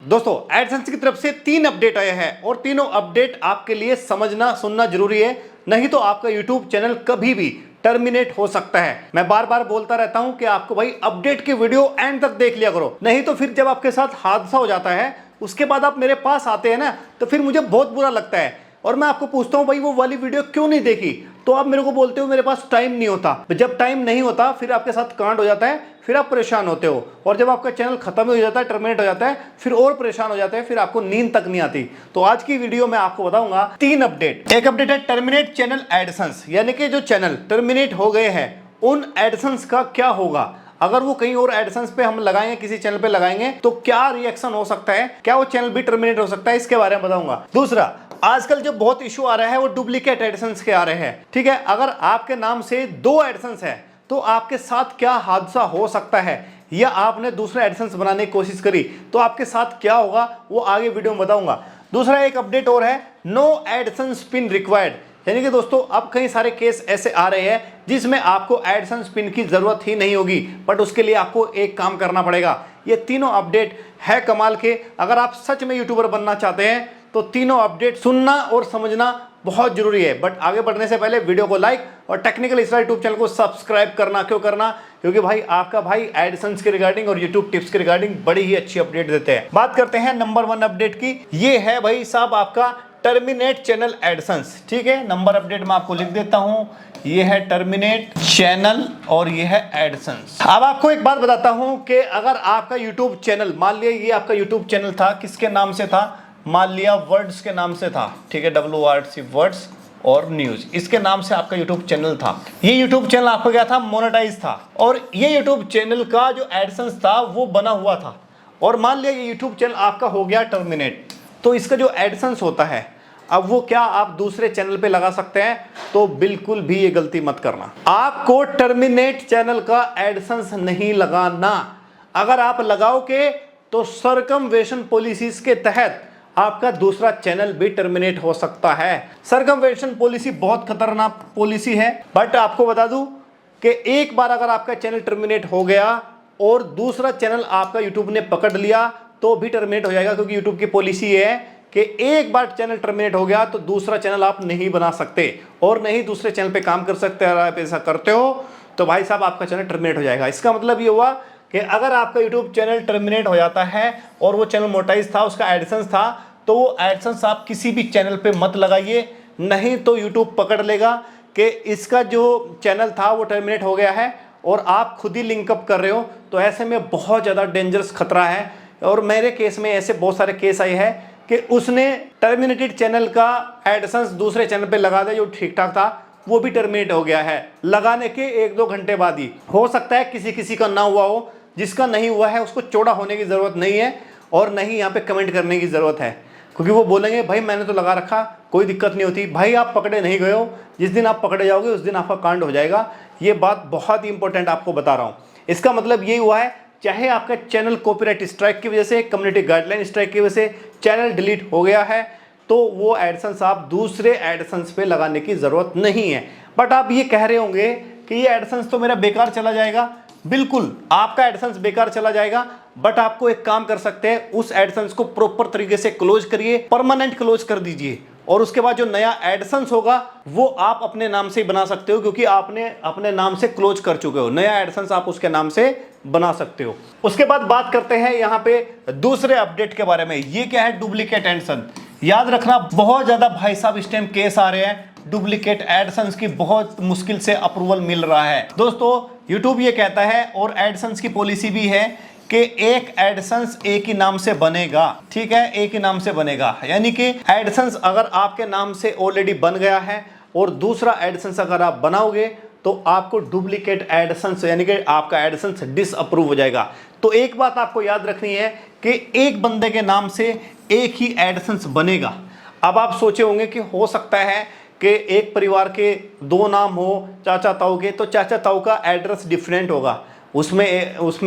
दोस्तों एडसेंस की तरफ से 3 अपडेट आए हैं और तीनों अपडेट आपके लिए समझना सुनना जरूरी है, नहीं तो आपका यूट्यूब चैनल कभी भी टर्मिनेट हो सकता है। मैं बार बार बोलता रहता हूं कि आपको भाई अपडेट की वीडियो एंड तक देख लिया करो, नहीं तो फिर जब आपके साथ हादसा हो जाता है उसके बाद आप मेरे पास आते हैं ना, तो फिर मुझे बहुत बुरा लगता है और मैं आपको पूछता हूं भाई वो वाली वीडियो क्यों नहीं देखी, तो आप मेरे को बोलते हो मेरे पास टाइम नहीं होता। जब टाइम नहीं होता फिर आपके साथ कांड हो जाता है, फिर आप परेशान होते हो और जब आपका चैनल खत्म हो जाता है, टर्मिनेट हो जाता है, फिर और परेशान हो जाते हैं, फिर आपको नींद तक नहीं आती। तो आज की वीडियो में आपको बताऊंगा 3 अपडेट। एक अपडेट है टर्मिनेट चैनल एडसेंस, यानी कि जो चैनल टर्मिनेट हो गए हैं उन एडसेंस का क्या होगा, अगर वो कहीं और एडसेंस पे हम लगाएंगे, किसी चैनल पे लगाएंगे तो क्या रिएक्शन हो सकता है, क्या वो चैनल भी टर्मिनेट हो सकता है, इसके बारे में बताऊंगा। दूसरा, आजकल जो बहुत इशू आ रहा है वो डुप्लीकेट एडसेंस के आ रहे हैं। ठीक है, अगर आपके नाम से 2 एडसेंस है तो आपके साथ क्या हादसा हो सकता है, या आपने दूसरा एडसेंस बनाने की कोशिश करी तो आपके साथ क्या होगा, वो आगे वीडियो में बताऊंगा। दूसरा एक अपडेट और है, नो एडसेंस पिन रिक्वायर्ड, यानी कि दोस्तों अब कई सारे केस ऐसे आ रहे हैं जिसमें आपको एडसेंस पिन की जरूरत ही नहीं होगी, बट उसके लिए आपको एक काम करना पड़ेगा। ये तीनों अपडेट है कमाल के। अगर आप सच में यूट्यूबर बनना चाहते हैं तो तीनों अपडेट सुनना और समझना बहुत जरूरी है। बट आगे बढ़ने से पहले वीडियो को लाइक और टेक्निकल इसराइल यूट्यूब चैनल को सब्सक्राइब करना क्यों करना, क्योंकि भाई आपका भाई एडसेंस के रिगार्डिंग और यूट्यूब टिप्स के रिगार्डिंग बड़ी ही अच्छी अपडेट देते हैं। बात करते हैं नंबर 1 अपडेट की। ये है भाई साहब आपका टर्मिनेट चैनल एडसेंस। ठीक है, नंबर अपडेट मैं आपको लिख देता हूं, ये है टर्मिनेट चैनल और ये है एडसेंस। अब आपको एक बात बताता हूं कि अगर आपका यूट्यूब चैनल, मान लिया ये आपका यूट्यूब चैनल था, किसके नाम से था, मान लिया वर्ड्स के नाम से था। ठीक है, WRC वर्ड्स और न्यूज, इसके नाम से आपका यूट्यूब चैनल था। ये यूट्यूब चैनल आपका क्या था, मोनेटाइज था, और ये यूट्यूब चैनल का जो एडसेंस था वो बना हुआ था, और मान लिया ये यूट्यूब चैनल आपका हो गया टर्मिनेट, तो इसका जो एडसेंस होता है अब वो क्या आप दूसरे चैनल पे लगा सकते हैं, तो बिल्कुल भी ये गलती मत करना। आपको टर्मिनेट चैनल का एडसेंस नहीं लगाना। अगर आप लगाओगे तो सरकमवेशन पॉलिसीज के तहत आपका दूसरा चैनल भी टर्मिनेट हो सकता है। सरकमवेशन पॉलिसी बहुत खतरनाक पॉलिसी है, बट आपको बता दूं कि एक बार अगर आपका चैनल टर्मिनेट हो गया और दूसरा चैनल आपका यूट्यूब ने पकड़ लिया तो भी टर्मिनेट हो जाएगा, क्योंकि यूट्यूब की पॉलिसी है कि एक बार चैनल टर्मिनेट हो गया तो दूसरा चैनल आप नहीं बना सकते और नहीं दूसरे चैनल पे काम कर सकते। अगर आप ऐसा करते हो तो भाई साहब आपका चैनल टर्मिनेट हो जाएगा। इसका मतलब ये हुआ कि अगर आपका यूट्यूब चैनल टर्मिनेट हो जाता है और वो चैनल मोनेटाइज था, उसका एडसेंस था, तो वो एडसेंस आप किसी भी चैनल पे मत लगाइए, नहीं तो यूट्यूब पकड़ लेगा कि इसका जो चैनल था वो टर्मिनेट हो गया है और आप खुद ही लिंकअप कर रहे हो। तो ऐसे में बहुत ज़्यादा डेंजरस खतरा है, और मेरे केस में ऐसे बहुत सारे केस आए हैं कि उसने टर्मिनेटेड चैनल का एडसेंस दूसरे चैनल पे लगा दिया जो ठीक ठाक था, वो भी टर्मिनेट हो गया है लगाने के 1-2 घंटे बाद ही। हो सकता है किसी किसी का ना हुआ हो, जिसका नहीं हुआ है उसको चौड़ा होने की ज़रूरत नहीं है और नहीं यहाँ पे कमेंट करने की ज़रूरत है, क्योंकि वो बोलेंगे भाई मैंने तो लगा रखा, कोई दिक्कत नहीं होती। भाई आप पकड़े नहीं गए हो, जिस दिन आप पकड़े जाओगे उस दिन आपका कांड हो जाएगा। ये बात बहुत ही इंपॉर्टेंट आपको बता रहा हूँ। इसका मतलब यही हुआ है, चाहे आपका चैनल कॉपीराइट स्ट्राइक की वजह से, कम्युनिटी गाइडलाइन स्ट्राइक की वजह से चैनल डिलीट हो गया है, तो वो एडसेंस आप दूसरे एडसेंस पे लगाने की ज़रूरत नहीं है। बट आप ये कह रहे होंगे कि ये एडसेंस तो मेरा बेकार चला जाएगा। बिल्कुल आपका एडसेंस बेकार चला जाएगा, बट आपको एक काम कर सकते हैं, उस एडसेंस को प्रॉपर तरीके से क्लोज करिए, परमानेंट क्लोज कर दीजिए, और उसके बाद जो नया एडसेंस होगा वो आप अपने नाम से ही बना सकते हो, क्योंकि आपने अपने नाम से क्लोज कर चुके हो। नया एडसेंस आप उसके नाम से बना सकते हो। उसके बाद बात करते हैं यहाँ पे दूसरे अपडेट के बारे में। ये क्या है, डुप्लीकेट एडसेंस। याद रखना बहुत ज्यादा भाई साहब इस टाइम केस आ रहे हैं, डुप्लीकेट एडसेंस की बहुत मुश्किल से अप्रूवल मिल रहा है। दोस्तों यूट्यूब ये कहता है और एडसेंस की पॉलिसी भी है कि एक एडसेंस एक ही नाम से बनेगा। ठीक है, एक ही नाम से बनेगा, यानी कि एडसेंस अगर आपके नाम से ऑलरेडी बन गया है और दूसरा एडसेंस अगर आप बनाओगे तो आपको डुप्लीकेट एडसेंस यानी कि आपका एडसेंस डिसअप्रूव हो जाएगा। तो एक बात आपको याद रखनी है कि एक बंदे के नाम से एक ही एडसेंस बनेगा। अब आप सोचे होंगे कि हो सकता है कि एक परिवार के 2 नाम हो, चाचा ताऊ के, तो चाचा ताऊ का एड्रेस डिफरेंट होगा, उसमें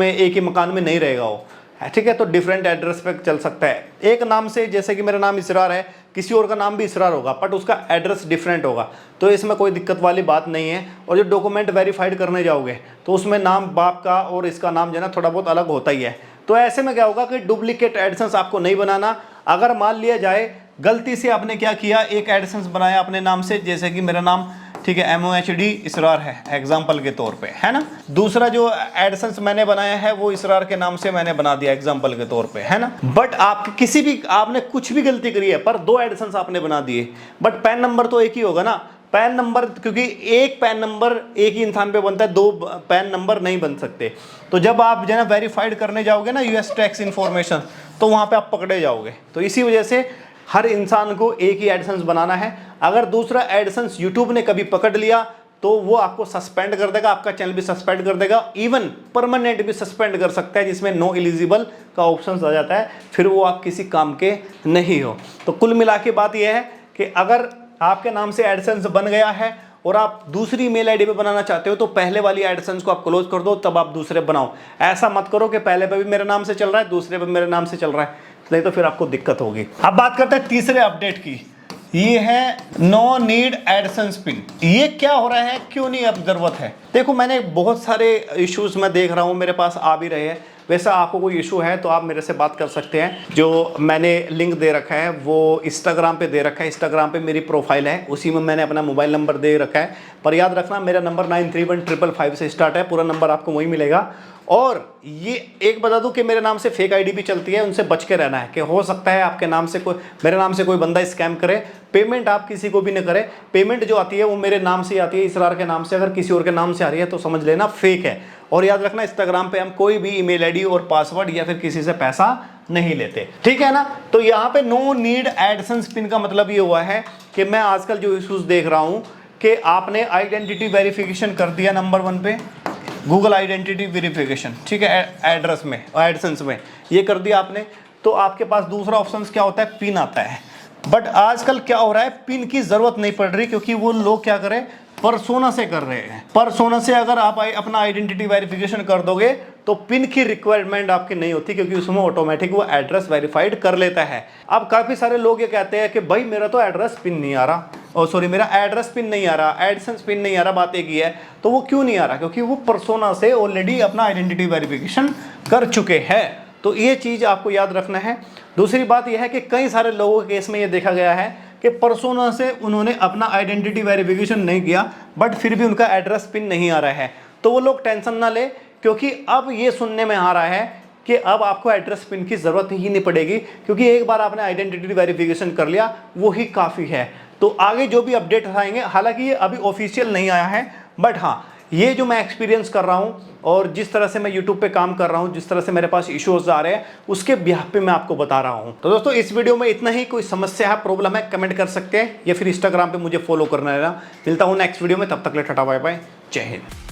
एक ही मकान में नहीं रहेगा वो। ठीक है, तो डिफरेंट एड्रेस पे चल सकता है। एक नाम से, जैसे कि मेरा नाम इसरार है, किसी और का नाम भी इसरार होगा, बट उसका एड्रेस डिफरेंट होगा, तो इसमें कोई दिक्कत वाली बात नहीं है। और जो डॉक्यूमेंट वेरीफाइड करने जाओगे तो उसमें नाम बाप का और इसका नाम जो है ना थोड़ा बहुत अलग होता ही है, तो ऐसे में क्या होगा कि डुप्लीकेट एडसेंस आपको नहीं बनाना। अगर मान लिया जाए गलती से आपने क्या किया, एक एडसेंस बनाया अपने नाम से, जैसे कि मेरा नाम ठीक है MOHD इसरार है एग्जाम्पल के तौर पे, है ना। दूसरा जो एडसेंस मैंने बनाया है वो इसरार के नाम से मैंने बना दिया एग्जाम्पल के तौर पे, है ना। बट आप किसी भी आपने कुछ भी गलती करी है पर 2 एडसेंस आपने बना दिए, बट पैन नंबर तो एक ही होगा ना। पैन नंबर, क्योंकि एक पैन नंबर एक ही इंसान पे बनता है, 2 पैन नंबर नहीं बन सकते। तो जब आप जो है वेरीफाइड करने जाओगे ना US टैक्स इन्फॉर्मेशन, तो वहाँ पे आप पकड़े जाओगे। तो इसी वजह से हर इंसान को एक ही एडसेंस बनाना है। अगर दूसरा एडसेंस यूट्यूब ने कभी पकड़ लिया तो वो आपको सस्पेंड कर देगा, आपका चैनल भी सस्पेंड कर देगा, इवन परमानेंट भी सस्पेंड कर सकता है, जिसमें नो एलिजिबल का ऑप्शन आ जाता है, फिर वो आप किसी काम के नहीं हो। तो कुल मिला के बात यह है कि अगर आपके नाम से एडसेंस बन गया है और आप दूसरी मेल आईडी पे बनाना चाहते हो तो पहले वाली एडसेंस को आप क्लोज कर दो, तब आप दूसरे बनाओ। ऐसा मत करो कि पहले पे भी मेरे नाम से चल रहा है, दूसरे पे मेरे नाम से चल रहा है, नहीं तो फिर आपको दिक्कत होगी। अब बात करते हैं तीसरे अपडेट की। ये है नो नीड एडसेंस पिन। ये क्या हो रहा है, क्यों नहीं अब जरूरत है? देखो मैंने बहुत सारे इश्यूज मैं देख रहा हूँ, मेरे पास आ भी रहे हैं। वैसा आपको कोई इशू है तो आप मेरे से बात कर सकते हैं। जो मैंने लिंक दे रखा है वो इंस्टाग्राम पे दे रखा है, इंस्टाग्राम पे मेरी प्रोफाइल है, उसी में मैंने अपना मोबाइल नंबर दे रखा है। पर याद रखना मेरा नंबर 931555 से स्टार्ट है, पूरा नंबर आपको वही मिलेगा। और ये एक बता दूं कि मेरे नाम से फेक आईडी भी चलती है, उनसे बच के रहना है कि हो सकता है आपके नाम से कोई, मेरे नाम से कोई बंदा स्कैम करे। पेमेंट आप किसी को भी न करें, पेमेंट जो आती है वो मेरे नाम से आती है, इसरार के नाम से। अगर किसी और के नाम से आ रही है तो समझ लेना फेक है। और याद रखना इंस्टाग्राम पे हम कोई भी ईमेल आईडी और पासवर्ड या फिर किसी से पैसा नहीं लेते, ठीक है ना। तो यहाँ पे नो नीड एडसेंस पिन का मतलब ये हुआ है कि मैं आजकल जो इशूज देख रहा हूँ कि आपने आइडेंटिटी वेरिफिकेशन कर दिया नंबर 1 पे, गूगल आइडेंटिटी वेरिफिकेशन, ठीक है, एड्रेस में एडसेंस में ये कर दिया आपने, तो आपके पास दूसरा ऑप्शन क्या होता है, पिन आता है। बट आजकल क्या हो रहा है, पिन की जरूरत नहीं पड़ रही, क्योंकि वो लोग क्या करें, परसोना से कर रहे हैं। परसोना से अगर आप अपना आइडेंटिटी वेरिफिकेशन कर दोगे तो पिन की रिक्वायरमेंट आपकी नहीं होती, क्योंकि उसमें ऑटोमेटिक वो एड्रेस वेरीफाइड कर लेता है। अब काफी सारे लोग ये कहते हैं कि भाई मेरा तो एड्रेस पिन नहीं आ रहा, और सॉरी मेरा एड्रेस पिन नहीं आ रहा, एडसेंस पिन नहीं आ रहा, बात एक ही है। तो वो क्यों नहीं आ रहा, क्योंकि वो परसोना से ऑलरेडी अपना आइडेंटिटी वेरिफिकेशन कर चुके हैं। तो ये चीज आपको याद रखना है। दूसरी बात यह है कि कई सारे लोगों के केस में ये देखा गया है कि परसोना से उन्होंने अपना आइडेंटिटी वेरिफिकेशन नहीं किया, बट फिर भी उनका एड्रेस पिन नहीं आ रहा है। तो वो लोग टेंशन ना ले, क्योंकि अब ये सुनने में आ रहा है कि अब आपको एड्रेस पिन की जरूरत ही नहीं पड़ेगी, क्योंकि एक बार आपने आइडेंटिटी वेरिफिकेशन कर लिया वो ही काफ़ी है। तो आगे जो भी अपडेट आएंगे, हालांकि ये अभी ऑफिशियल नहीं आया है, बट हाँ ये जो मैं एक्सपीरियंस कर रहा हूँ और जिस तरह से मैं यूट्यूब पे काम कर रहा हूँ, जिस तरह से मेरे पास इश्यूज आ रहे हैं, उसके बिहाफ पे मैं आपको बता रहा हूँ। तो दोस्तों इस वीडियो में इतना ही। कोई समस्या है, प्रॉब्लम है, कमेंट कर सकते हैं या फिर इंस्टाग्राम पे मुझे फॉलो करना रहना। मिलता हूँ नेक्स्ट वीडियो में, तब तक ले टाटा बाय बाय, जय हिंद।